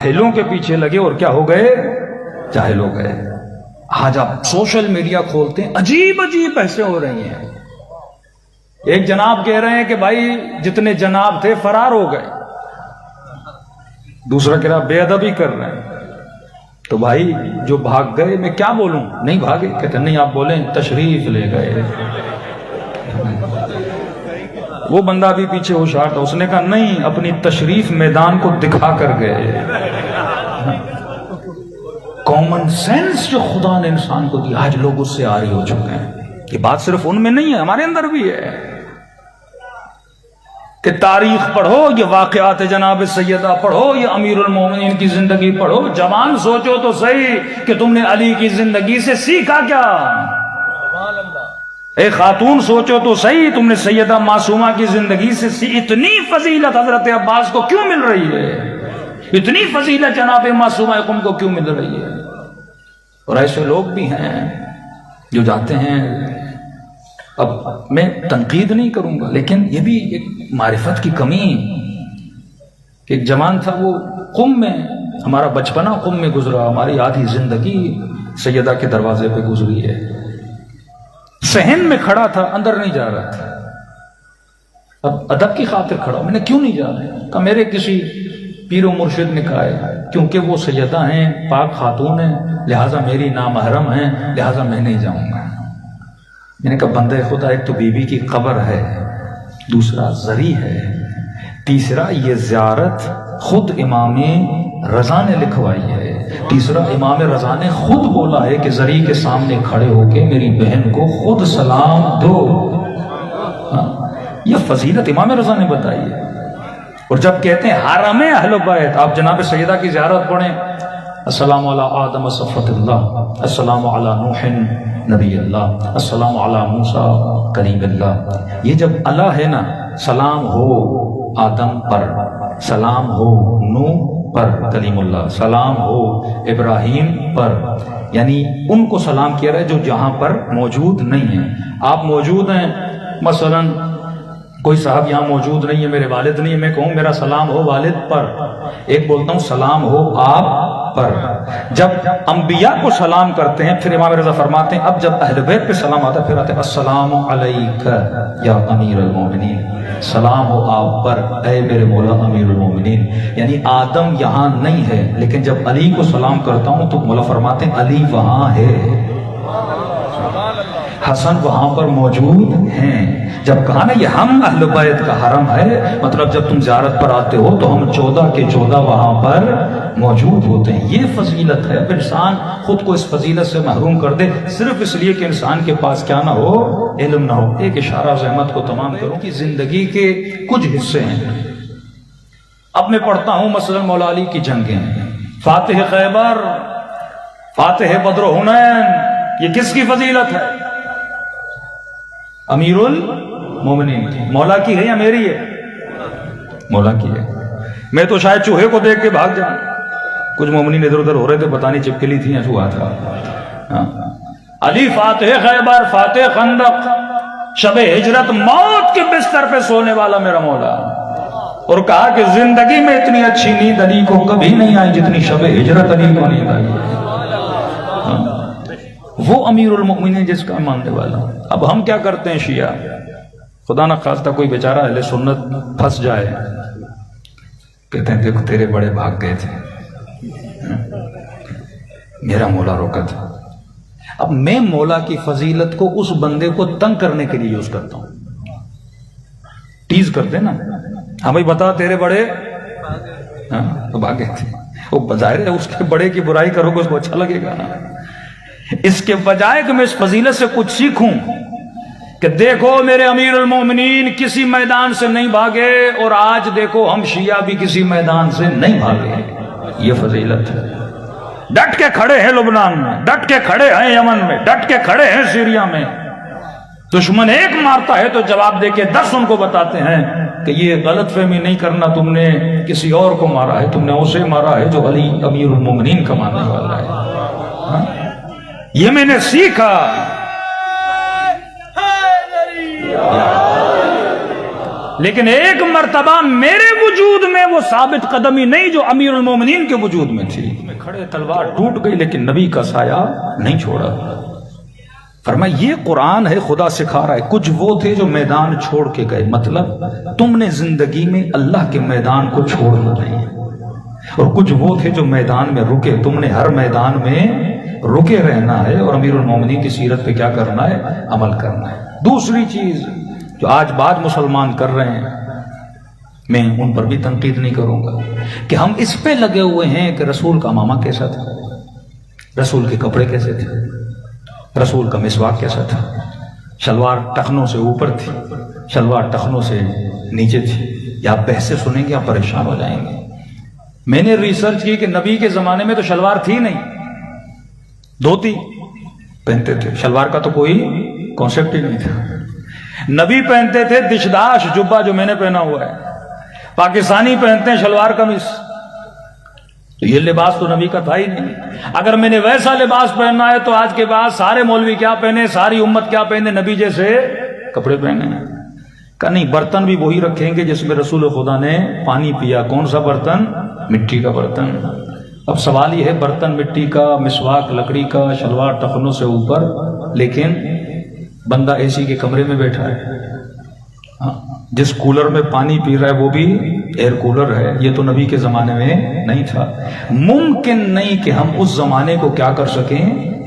جاہلوں کے پیچھے لگے اور کیا ہو گئے؟ جاہل ہو گئے۔ آج آپ سوشل میڈیا کھولتے ہیں، عجیب عجیب بحثیں ہو رہی ہیں۔ ایک جناب کہہ رہے ہیں کہ بھائی جتنے جناب تھے فرار ہو گئے، دوسرا کہہ رہا بے ادبی کر رہے ہیں۔ تو بھائی جو بھاگ گئے میں کیا بولوں؟ نہیں بھاگے، کہتے نہیں آپ بولیں تشریف لے گئے۔ وہ بندہ بھی پیچھے ہوشیار تھا، اس نے کہا نہیں، اپنی تشریف میدان کو دکھا کر گئے۔ کامن سینس جو خدا نے انسان کو دی، آج لوگ اس سے عاری ہو چکے ہیں۔ یہ بات صرف ان میں نہیں ہے، ہمارے اندر بھی ہے کہ تاریخ پڑھو، یہ واقعات جناب سیدہ پڑھو، یہ امیر المومنین کی زندگی پڑھو، جوان سوچو تو صحیح کہ تم نے علی کی زندگی سے سیکھا کیا؟ اے خاتون سوچو تو صحیح، تم نے سیدہ معصومہ کی زندگی سے اتنی فضیلت حضرت عباس کو کیوں مل رہی ہے؟ اتنی فضیلت جناب معصومہ قم کو کیوں مل رہی ہے؟ اور ایسے لوگ بھی ہیں جو جاتے ہیں، اب میں تنقید نہیں کروں گا لیکن یہ بھی ایک معرفت کی کمی، کہ ایک جوان تھا وہ قم میں، ہمارا بچپنا قم میں گزرا، ہماری آدھی زندگی سیدہ کے دروازے پہ گزری ہے۔ صحن میں کھڑا تھا، اندر نہیں جا رہا تھا، اب ادب کی خاطر کھڑا، میں نے کیوں نہیں جا رہا؟ کہا میرے کسی پیر و مرشد نے کہا ہے، کیونکہ وہ سیدہ ہیں، پاک خاتون ہیں، لہٰذا میری نامحرم ہیں، لہٰذا میں نہیں جاؤں گا۔ میں نے کہا بندہ خدا، ایک تو بی بی کی قبر ہے، دوسرا زری ہے، تیسرا یہ زیارت خود امام رضا نے لکھوائی ہے، تیسرا امام رضا نے خود بولا ہے کہ زری کے سامنے کھڑے ہو کے میری بہن کو خود سلام دو۔ یہ فضیلت امام رضا نے بتائی ہے۔ اور جب کہتے ہیں حرم اہل بیت، آپ جناب سیدہ کی زیارت پڑھیں، السلام علی آدم صفوت اللہ، السلام علی نوح نبی اللہ، السلام علی موسیٰ کلیم اللہ۔ یہ جب اللہ ہے نا، سلام ہو آدم پر، سلام ہو نوح پر کلیم اللہ، سلام ہو ابراہیم پر، یعنی ان کو سلام کیا رہا ہے جو جہاں پر موجود نہیں ہیں۔ آپ موجود ہیں، مثلا کوئی صاحب یہاں موجود نہیں ہے، میرے والد نہیں ہے، میں کہوں میرا سلام ہو والد پر، ایک بولتا ہوں سلام ہو آپ پر۔ جب انبیاء کو سلام کرتے ہیں پھر امام رضا فرماتے ہیں اب جب اہل بیت پہ سلام آتا ہے پھر آتے ہیں السلام علیک یا امیر المومنین، سلام ہو آپ پر اے میرے مولا امیر المومنین۔ یعنی آدم یہاں نہیں ہے لیکن جب علی کو سلام کرتا ہوں تو مولا فرماتے ہیں علی وہاں ہے، حسن وہاں پر موجود ہیں۔ جب کہا نا یہ ہم اہل بیت کا حرم ہے، مطلب جب تم زیارت پر آتے ہو تو ہم 14 کے 14 وہاں پر موجود ہوتے ہیں۔ یہ فضیلت ہے۔ اب انسان خود کو اس فضیلت سے محروم کر دے صرف اس لیے کہ انسان کے پاس کیا نہ ہو؟ علم نہ ہو۔ ایک اشارہ زحمت کو تمام کروں کہ زندگی کے کچھ حصے ہیں۔ اب میں پڑھتا ہوں مثلا مولا علی کی جنگیں، فاتح خیبر، فاتح بدر و حنین، یہ کس کی فضیلت ہے؟ امیر المومنین کی۔ مولا کی ہے یا میری ہے؟ مولا کی ہے۔ میں تو شاید چوہے کو دیکھ کے بھاگ جاؤں، کچھ مومنین ادھر ادھر ہو رہے تھے، پتہ نہیں چپکلی تھی یا چوہا تھا۔ علی فاتح خیبر، فاتح خندق، شب ہجرت موت کے بستر پہ سونے والا میرا مولا، اور کہا کہ زندگی میں اتنی اچھی نیند علی کو کبھی نہیں آئی جتنی شب ہجرت علی کو نیند آئی۔ وہ امیر المؤمنین جس کا ماننے والا۔ اب ہم کیا کرتے ہیں شیعہ، خدا نہ خواستہ کوئی بیچارہ اہل سنت پھنس جائے، کہتے ہیں دیکھو تیرے بڑے بھاگ گئے تھے، میرا مولا روکا تھا۔ اب میں مولا کی فضیلت کو اس بندے کو تنگ کرنے کے لیے یوز کرتا ہوں، ٹیز کرتے نا، ہاں بھائی بتا تیرے بڑے بھاگے تھے۔ وہ بظاہر ہے اس کے بڑے کی برائی کرو گے اس کو اچھا لگے گا، اس کے بجائے کہ میں اس فضیلت سے کچھ سیکھوں کہ دیکھو میرے امیر المومنین کسی میدان سے نہیں بھاگے، اور آج دیکھو ہم شیعہ بھی کسی میدان سے نہیں بھاگے۔ یہ فضیلت ہے۔ ڈٹ کے کھڑے ہیں لبنان میں، ڈٹ کے کھڑے ہیں یمن میں، ڈٹ کے کھڑے ہیں سیریا میں۔ دشمن ایک مارتا ہے تو جواب دے کے 10 ان کو بتاتے ہیں کہ یہ غلط فہمی نہیں کرنا، تم نے کسی اور کو مارا ہے، تم نے اسے مارا ہے جو علی امیر المومنین کا ماننے والا ہے۔ یہ میں نے سیکھا۔ لیکن ایک مرتبہ میرے وجود میں وہ ثابت قدمی نہیں جو امیر المومنین کے وجود میں تھی. میں کھڑے تلوار ٹوٹ گئی لیکن نبی کا سایہ نہیں چھوڑا. فرمایا یہ قرآن ہے، خدا سکھا رہا ہے. کچھ وہ تھے جو میدان چھوڑ کے گئے، مطلب تم نے زندگی میں اللہ کے میدان کو چھوڑنا نہیں. اور کچھ وہ تھے جو میدان میں رکے، تم نے ہر میدان میں رکے رہنا ہے اور امیر المومنین کی سیرت پہ کیا کرنا ہے؟ عمل کرنا ہے. دوسری چیز جو آج بعض مسلمان کر رہے ہیں، میں ان پر بھی تنقید نہیں کروں گا، کہ ہم اس پہ لگے ہوئے ہیں کہ رسول کا ماما کیسا تھا، رسول کے کپڑے کیسے تھے، رسول کا مسواک کیسا تھا، شلوار ٹخنوں سے اوپر تھی، شلوار ٹخنوں سے نیچے تھی. یا آپ بحثیں سنیں گے آپ پریشان ہو جائیں گے. میں نے ریسرچ کی کہ نبی کے زمانے میں تو شلوار تھی نہیں، دھوتی پہنتے تھے. شلوار کا تو کوئی کانسیپٹ ہی نہیں تھا. نبی پہنتے تھے دشداش جبہ جو میں نے پہنا ہوا ہے. پاکستانی پہنتے ہیں شلوار قمیص. تو یہ لباس تو نبی کا تھا ہی نہیں. اگر میں نے ویسا لباس پہننا ہے تو آج کے بعد سارے مولوی کیا پہنے، ساری امت کیا پہنے؟ نبی جیسے کپڑے پہنے ہیں. کہ نہیں، برتن بھی وہی رکھیں گے جس میں رسول خدا نے پانی پیا. کون سا برتن؟ مٹی کا برتن. اب سوال یہ ہے، برتن مٹی کا، مسواک لکڑی کا، شلوار ٹخنوں سے اوپر، لیکن بندہ اے سی کے کمرے میں بیٹھا ہے. جس کولر میں پانی پی رہا ہے وہ بھی ایئر کولر ہے. یہ تو نبی کے زمانے میں نہیں تھا. ممکن نہیں کہ ہم اس زمانے کو کیا کر سکیں؟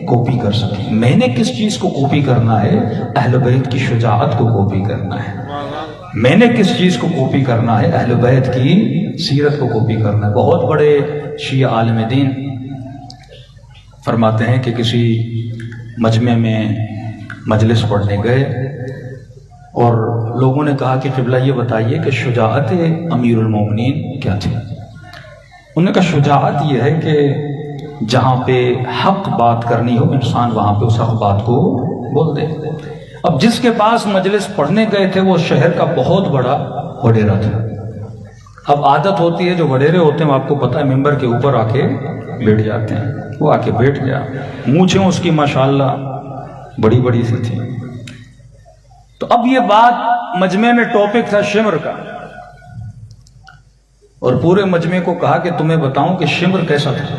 کاپی کر سکیں. میں نے کس چیز کو کاپی کرنا ہے؟ اہل بیت کی شجاعت کو کاپی کرنا ہے. میں نے کس چیز کو کاپی کرنا ہے؟ اہل بیت کی سیرت کو کاپی کرنا ہے. بہت بڑے شیعہ عالم دین فرماتے ہیں کہ کسی مجمع میں مجلس پڑھنے گئے اور لوگوں نے کہا کہ قبلہ یہ بتائیے کہ شجاعت امیر المومنین کیا تھی؟ انہوں نے کہا شجاعت یہ ہے کہ جہاں پہ حق بات کرنی ہو انسان وہاں پہ اس حق بات کو بول دے. اب جس کے پاس مجلس پڑھنے گئے تھے وہ شہر کا بہت بڑا وڈیرا تھا. اب عادت ہوتی ہے جو وڈیرے ہوتے ہیں آپ کو پتہ ہے ممبر کے اوپر آ کے بیٹھ جاتے ہیں. وہ آ کے بیٹھ گیا. مونچھیں اس کی ماشاءاللہ بڑی بڑی سی تھی. تو اب یہ بات مجمع میں ٹاپک تھا شمر کا، اور پورے مجمع کو کہا کہ تمہیں بتاؤں کہ شمر کیسا تھا.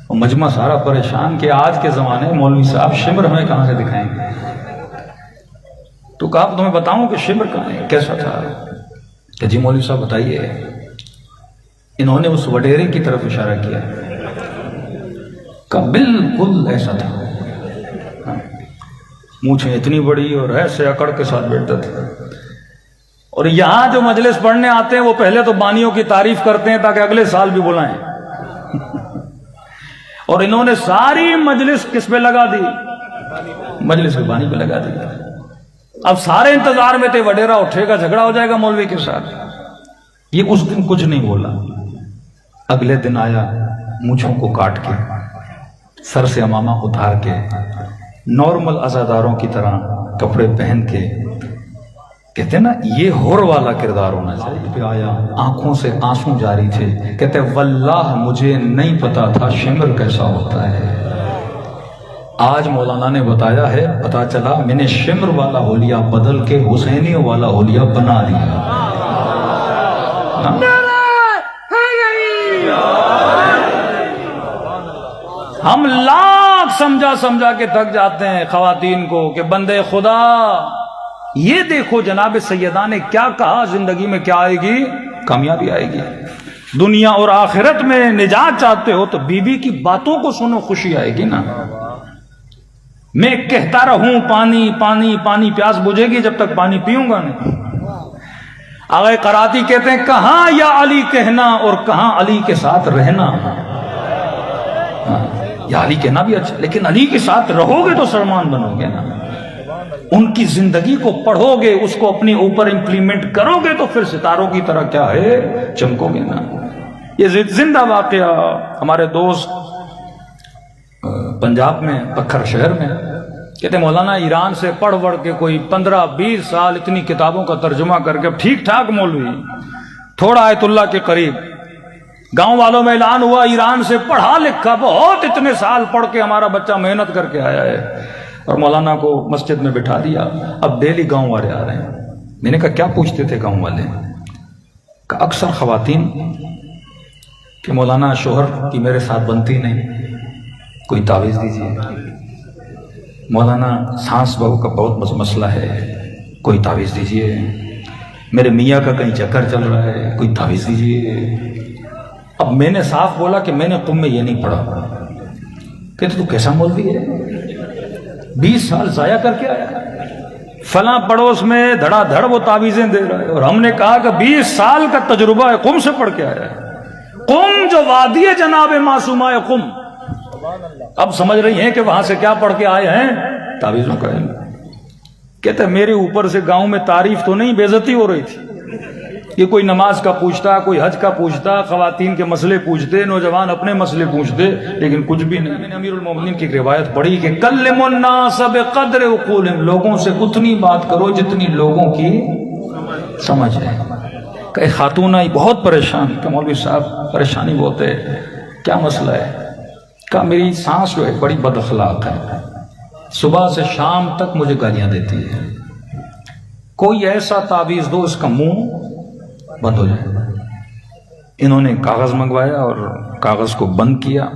اور مجمع سارا پریشان کہ آج کے زمانے مولوی صاحب شمر ہمیں کہاں سے دکھائیں گے. تو کہا تمہیں بتاؤں کہ شمر کہاں ہے، کیسا تھا؟ کہ جی مولوی صاحب بتائیے. انہوں نے اس وڈیرے کی طرف اشارہ کیا کہ بالکل ایسا تھا. مونچھیں اتنی بڑی اور ایسے اکڑ کے ساتھ بیٹھتا تھا. اور یہاں جو مجلس پڑھنے آتے ہیں وہ پہلے تو بانیوں کی تعریف کرتے ہیں تاکہ اگلے سال بھی بلائیں. اور انہوں نے ساری مجلس کس پہ لگا دی؟ مجلس کے بانی پہ لگا دی. اب سارے انتظار میں تھے وڈیرا اٹھے گا، جھگڑا ہو جائے گا مولوی کے ساتھ. یہ اس دن کچھ نہیں بولا. اگلے دن آیا مونچھوں کو کاٹ کے، سر سے امامہ اتار کے، نارمل عزاداروں کی طرح کپڑے پہن کے، کہتے ہیں نا یہ ہور والا کردار ہونا چاہیے. پہ آیا، آنکھوں سے آنسو جاری تھے. کہتے واللہ مجھے نہیں پتا تھا شمر کیسا ہوتا ہے. آج مولانا نے بتایا ہے، پتا چلا میں نے شمر والا حولیہ بدل کے حسینیوں والا حولیہ بنا دیا. ہم لاکھ سمجھا کے تھک جاتے ہیں خواتین کو کہ بندے خدا یہ دیکھو جناب سیدہ نے کیا کہا، زندگی میں کیا آئے گی؟ کامیابی آئے گی. دنیا اور آخرت میں نجات چاہتے ہو تو بیوی کی باتوں کو سنو، خوشی آئے گی نا. میں کہتا رہوں پانی پانی پانی، پیاس بجھے گی جب تک پانی پیوں گا نہیں. آغا قراتی کہتے ہیں کہاں یا علی کہنا اور کہاں علی کے ساتھ رہنا. یا علی کہنا بھی اچھا، لیکن علی کے ساتھ رہو گے تو سلمان بنو گے نا. ان کی زندگی کو پڑھو گے، اس کو اپنے اوپر امپلیمنٹ کرو گے تو پھر ستاروں کی طرح کیا ہے، چمکو گے نا. یہ زندہ واقعہ ہمارے دوست پنجاب میں پکھر شہر میں کہتے مولانا ایران سے پڑھ کے کوئی 15-20 سال اتنی کتابوں کا ترجمہ کر کے ٹھیک ٹھاک مولوی، تھوڑا آیت اللہ کے قریب. گاؤں والوں میں اعلان ہوا ایران سے پڑھا لکھا بہت، اتنے سال پڑھ کے ہمارا بچہ محنت کر کے آیا ہے. اور مولانا کو مسجد میں بٹھا دیا. اب ڈیلی گاؤں والے آ رہے ہیں. میں نے کہا کیا پوچھتے تھے گاؤں والے؟ کہ اکثر خواتین کہ مولانا شوہر کی میرے ساتھ بنتی نہیں، کوئی تعویذ دیجیے۔ مولانا سانس بہو کا بہت مسئلہ ہے، کوئی تعویذ دیجیے۔ میرے میاں کا کہیں چکر چل رہا ہے، کوئی تعویذ دیجیے۔ اب میں نے صاف بولا کہ میں نے قم میں یہ نہیں پڑھا۔ کہتے تو کیسا مولوی ہے، 20 سال ضائع کر کے آیا، فلاں پڑوس میں دھڑا دھڑ وہ تعویذیں دے رہا ہے، اور ہم نے کہا کہ 20 سال کا تجربہ ہے، قم سے پڑھ کے آیا ہے۔ قم جو وادی ہے جناب معصومہ قم، اب سمجھ رہی ہیں کہ وہاں سے کیا پڑھ کے آئے ہیں؟ تعویذوں کا علم۔ کہتے میرے اوپر سے گاؤں میں تعریف تو نہیں، بے عزتی ہو رہی تھی۔ یہ کوئی نماز کا پوچھتا، کوئی حج کا پوچھتا، خواتین کے مسئلے پوچھتے، نوجوان اپنے مسئلے پوچھتے، لیکن کچھ بھی نہیں۔ میں نے امیر المومنین کی روایت پڑھی کہ کلموا الناس بقدر عقولہم، لوگوں سے اتنی بات کرو جتنی لوگوں کی سمجھ ہے۔ کہ ایک خاتون آئی بہت پریشان، کہ مولوی صاحب پریشانی بہت ہے، کیا مسئلہ ہے؟ کہ میری سانس جو ہے بڑی بد اخلاق ہے، صبح سے شام تک مجھے گالیاں دیتی ہے، کوئی ایسا تعویذ دو اس کا منہ بند ہو جائے۔ انہوں نے کاغذ منگوایا اور کاغذ کو بند کیا،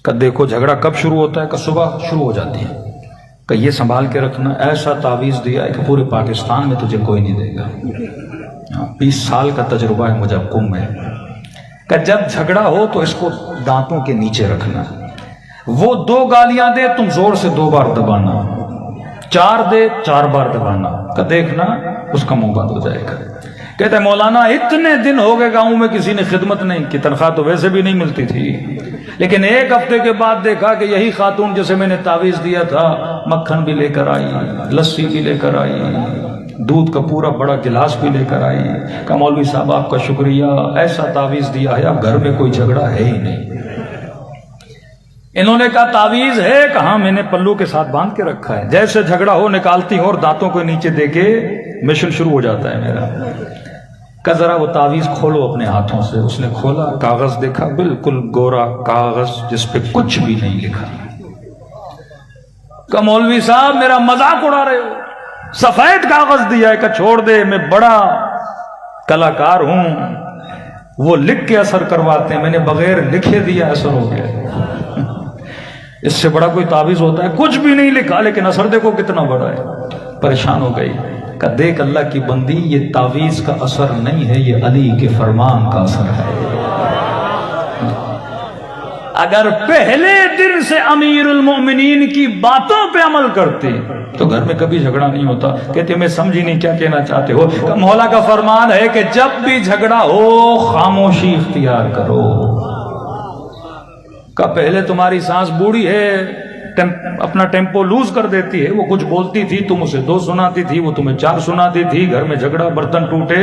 کہ دیکھو جھگڑا کب شروع ہوتا ہے؟ کہ صبح شروع ہو جاتی ہے، کہ یہ سنبھال کے رکھنا، ایسا تعویذ دیا ہے کہ پورے پاکستان میں تجھے کوئی نہیں دے گا۔ 20 سال کا تجربہ ہے مجھے قم میں، کہ جب جھگڑا ہو تو اس کو دانتوں کے نیچے رکھنا، وہ 2 گالیاں دے تم زور سے 2 بار دبانا، 4 دے 4 بار دبانا، کہ دیکھنا اس کا منہ بند ہو جائے گا۔ کہتے ہیں مولانا اتنے دن ہو گئے گاؤں میں کسی نے خدمت نہیں کی، تنخواہ تو ویسے بھی نہیں ملتی تھی، لیکن 1 ہفتے کے بعد دیکھا کہ یہی خاتون جسے میں نے تعویذ دیا تھا مکھن بھی لے کر آئی، لسی بھی لے کر آئی، دودھ کا پورا بڑا گلاس بھی لے کر آئی۔ کہ مولوی صاحب آپ کا شکریہ، ایسا تعویذ دیا ہے اب گھر میں کوئی جھگڑا ہے ہی نہیں۔ انہوں نے کہا تعویذ ہے؟ کہاں میں نے پلو کے ساتھ باندھ کے رکھا ہے، جیسے جھگڑا ہو نکالتی ہوں اور دانتوں کو نیچے دے کے مشن شروع ہو جاتا ہے میرا۔ کہ ذرا وہ تعویذ کھولو اپنے ہاتھوں سے۔ اس نے کھولا، کاغذ دیکھا، بالکل گورا کاغذ جس پہ کچھ بھی نہیں لکھا۔ کہ مولوی صاحب میرا مذاق اڑا رہے ہو، سفید کاغذ دیا ہے، کہ چھوڑ دے میں بڑا کلاکار ہوں، وہ لکھ کے اثر کرواتے ہیں، میں نے بغیر لکھے دیا اثر ہو گیا۔ اس سے بڑا کوئی تعویذ ہوتا ہے؟ کچھ بھی نہیں لکھا لیکن اثر دیکھو کتنا بڑا ہے۔ پریشان ہو گئی، کہ دیکھ اللہ کی بندی، یہ تعویذ کا اثر نہیں ہے، یہ علی کے فرمان کا اثر ہے۔ اگر پہلے دن سے امیر المومنین کی باتوں پہ عمل کرتے تو گھر میں کبھی جھگڑا نہیں ہوتا۔ کہتے میں سمجھی نہیں کیا کہنا چاہتے ہو؟ کہ مولا کا فرمان ہے کہ جب بھی جھگڑا ہو خاموشی اختیار کرو۔ کہ پہلے تمہاری سانس بوڑھی ہے، اپنا ٹیمپو لوز کر دیتی ہے، وہ کچھ بولتی تھی تم اسے 2 سناتی تھی، وہ تمہیں 4 سناتی تھی، گھر میں جھگڑا، برتن ٹوٹے،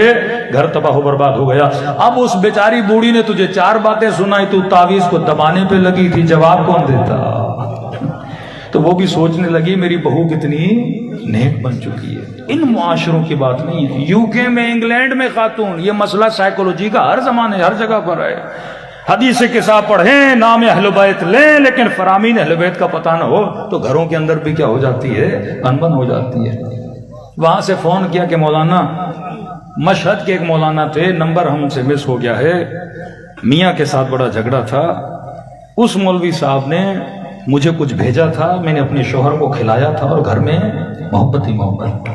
گھر تباہ و برباد ہو گیا۔ اب اس بیچاری بوڑھی نے تجھے 4 باتیں سنائی، تو تعویذ کو دبانے پہ لگی تھی، جواب کون دیتا؟ تو وہ بھی سوچنے لگی میری بہو کتنی نیک بن چکی ہے۔ ان معاشروں کی بات نہیں ہے، یو کے میں، انگلینڈ میں خاتون، یہ مسئلہ سائیکولوجی کا ہر زمانے ہر جگہ پر ہے۔ حدیث قصہ پڑھیں، نام اہل بیت لیں، لیکن فرامین اہل بیت کا پتہ نہ ہو تو گھروں کے اندر بھی کیا ہو جاتی ہے؟ انبن ہو جاتی ہے۔ وہاں سے فون کیا کہ مولانا، مشہد کے ایک مولانا تھے، نمبر ہم سے مس ہو گیا ہے، میاں کے ساتھ بڑا جھگڑا تھا، اس مولوی صاحب نے مجھے کچھ بھیجا تھا، میں نے اپنے شوہر کو کھلایا تھا اور گھر میں محبت ہی محبت۔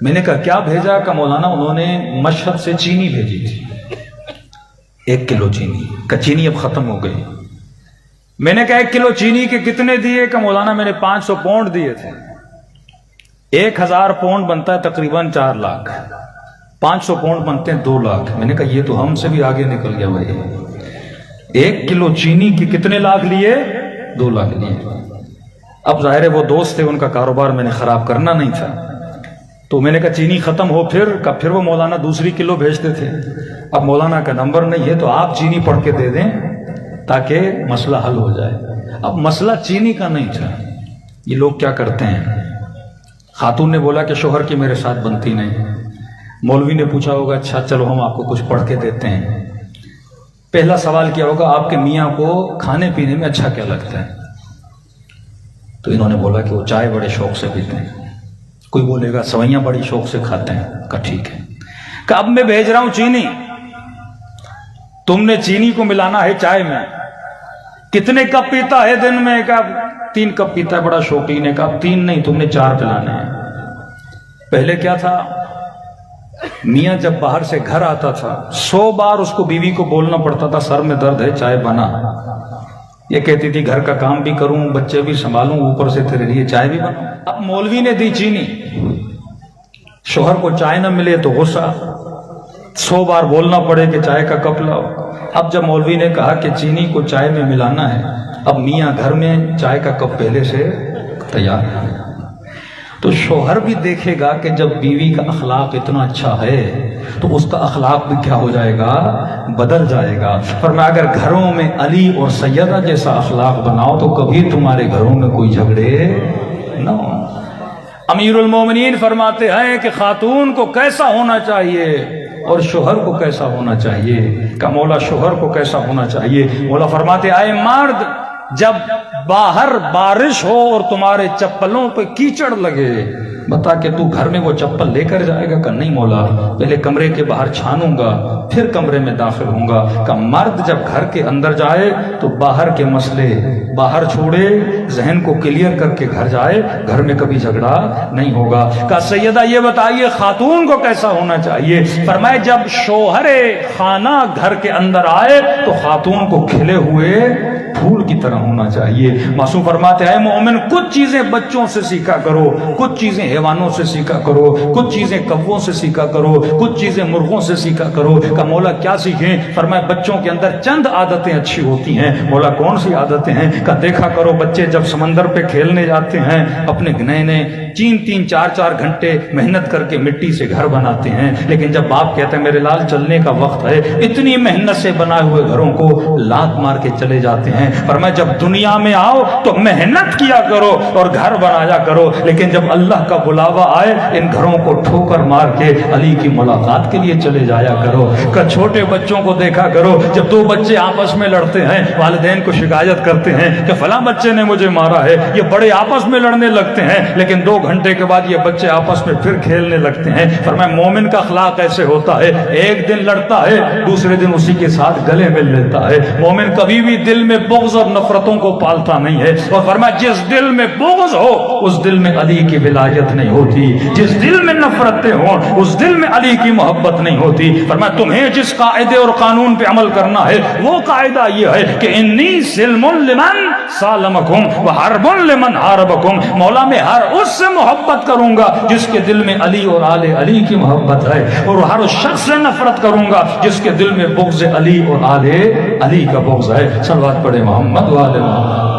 میں نے کہا کیا بھیجا؟ کہ مولانا انہوں نے مشہد سے چینی بھیجی تھی، 1 کلو چینی۔ کہ چینی اب ختم ہو گئی۔ میں نے کہا 1 کلو چینی کے کتنے دیے؟ کہ مولانا میں نے 500 پاؤنڈ دیے تھے، 1000 پاؤنڈ بنتا ہے تقریباً 4 لاکھ، 500 پاؤنڈ بنتے ہیں 2 لاکھ۔ میں نے کہا یہ تو ہم سے بھی آگے نکل گیا بھائی، 1 کلو چینی کے کتنے لاکھ لیے؟ 2 لاکھ لیے۔ اب ظاہر ہے وہ دوست تھے، ان کا کاروبار میں نے خراب کرنا نہیں تھا، تو میں نے کہا چینی ختم ہو پھر وہ مولانا دوسری کلو بھیجتے تھے۔ اب مولانا کا نمبر نہیں ہے تو آپ چینی پڑھ کے دے دیں تاکہ مسئلہ حل ہو جائے۔ اب مسئلہ چینی کا نہیں تھا، یہ لوگ کیا کرتے ہیں، خاتون نے بولا کہ شوہر کی میرے ساتھ بنتی نہیں، مولوی نے پوچھا ہوگا اچھا چلو ہم آپ کو کچھ پڑھ کے دیتے ہیں، پہلا سوال کیا ہوگا آپ کے میاں کو کھانے پینے میں اچھا کیا لگتا ہے؟ تو انہوں نے بولا کہ وہ چائے بڑے شوق سے پیتے ہیں، کوئی بولے گا سوئیاں بڑی شوق سے کھاتے ہیں، کہا ٹھیک ہے، کہ اب میں بھیج رہا ہوں چینی، تم نے چینی کو ملانا ہے چائے میں، کتنے کپ پیتا ہے دن میں؟ کہا 3 کپ پیتا ہے، بڑا شوقین ہے، کہا 3 نہیں تم نے 4 پلانے ہیں۔ پہلے کیا تھا، میاں جب باہر سے گھر آتا تھا 100 بار اس کو بیوی کو بولنا پڑتا تھا سر میں درد ہے چائے بنا، یہ کہتی تھی گھر کا کام بھی کروں بچے بھی سنبھالوں اوپر سے تیرے لیے چائے بھی بناؤں۔ اب مولوی نے دی چینی، شوہر کو چائے نہ ملے تو غصہ، 100 بار بولنا پڑے کہ چائے کا کپ لاؤ۔ اب جب مولوی نے کہا کہ چینی کو چائے میں ملانا ہے، اب میاں گھر میں چائے کا کپ پہلے سے تیار ہے، تو شوہر بھی دیکھے گا کہ جب بیوی کا اخلاق اتنا اچھا ہے تو اس کا اخلاق بھی کیا ہو جائے گا، بدل جائے گا۔ فرمایا اگر گھروں میں علی اور سیدہ جیسا اخلاق بناؤ تو کبھی تمہارے گھروں میں کوئی جھگڑے نہ ہو۔ امیر المومنین فرماتے ہیں کہ خاتون کو کیسا ہونا چاہیے اور شوہر کو کیسا ہونا چاہیے، کہ مولا شوہر کو کیسا ہونا چاہیے؟ مولا فرماتے اے مرد، جب باہر بارش ہو اور تمہارے چپلوں پہ کیچڑ لگے، بتا کہ تو گھر میں وہ چپل لے کر جائے گا؟ کہ نہیں مولا، پہلے کمرے کے باہر چھانوں گا پھر کمرے میں داخل ہوں گا۔ کہ مرد جب گھر کے اندر جائے تو باہر کے مسئلے باہر چھوڑے، ذہن کو کلیئر کر کے گھر جائے، گھر میں کبھی جھگڑا نہیں ہوگا۔ کہ سیدہ یہ بتائیے خاتون کو کیسا ہونا چاہیے؟ فرمائے جب شوہر خانہ گھر کے اندر آئے تو خاتون کو کھلے ہوئے پھول کی طرح ہونا چاہیے۔ معصوم فرماتے ہیں مومن کچھ چیزیں بچوں سے سیکھا کرو، کچھ چیزیں حیوانوں سے سیکھا کرو، کچھ چیزیں کووں سے سیکھا کرو، کچھ چیزیں مرغوں سے سیکھا کرو۔ کہ مولا کیا سیکھیں؟ فرمایا بچوں کے اندر چند عادتیں اچھی ہوتی ہیں۔ مولا کون سی عادتیں ہیں؟ کہ دیکھا کرو بچے جب سمندر پہ کھیلنے جاتے ہیں اپنے نئے 3-3 4-4 گھنٹے محنت کر کے مٹی سے گھر بناتے ہیں، لیکن جب باپ کہتے ہیں میرے لال چلنے کا وقت ہے، اتنی محنت سے بنائے ہوئے گھروں کو لات مار کے چلے جاتے ہیں۔ فرمایا جب دنیا میں آؤ تو محنت کیا کرو اور گھر بنایا کرو، لیکن جب اللہ کا بلاوا آئے ان گھروں کو ٹھوکر مار کے علی کی ملاقات کے لیے چلے جایا کرو۔ کہ چھوٹے بچوں کو دیکھا کرو جب 2 بچے آپس میں لڑتے ہیں، والدین کو شکایت کرتے ہیں کہ فلاں بچے نے مجھے مارا ہے، یہ بڑے آپس میں لڑنے لگتے ہیں، لیکن 2 گھنٹے کے بعد یہ بچے آپس میں پھر کھیلنے لگتے ہیں۔ فرمایا مومن کا اخلاق ایسے ہوتا ہے، ایک دن لڑتا ہے دوسرے دن اسی کے ساتھ گلے مل لیتا ہے۔ مومن کبھی بھی دل میں بغض اور نفرتوں کو پالتا نہیں ہے، اور فرمایا جس دل میں بغض ہو اس دل میں علی کی ولایت نہیں ہوتی، جس دل میں نفرتیں ہوں اس دل میں علی کی محبت نہیں ہوتی۔ فرمایا تمہیں جس قاعدے اور قانون پہ عمل کرنا ہے وہ قاعدہ یہ ہے کہ انی سلم لمن سالمکم وحرب لمن حاربکم، مولا میں ہر اس سے محبت کروں گا جس کے دل میں علی اور آل علی کی محبت ہے، اور ہر اس شخص سے نفرت کروں گا جس کے دل میں بغض علی اور آل علی کا بغض ہے۔ صلوات پڑھے محمد وآل محمد۔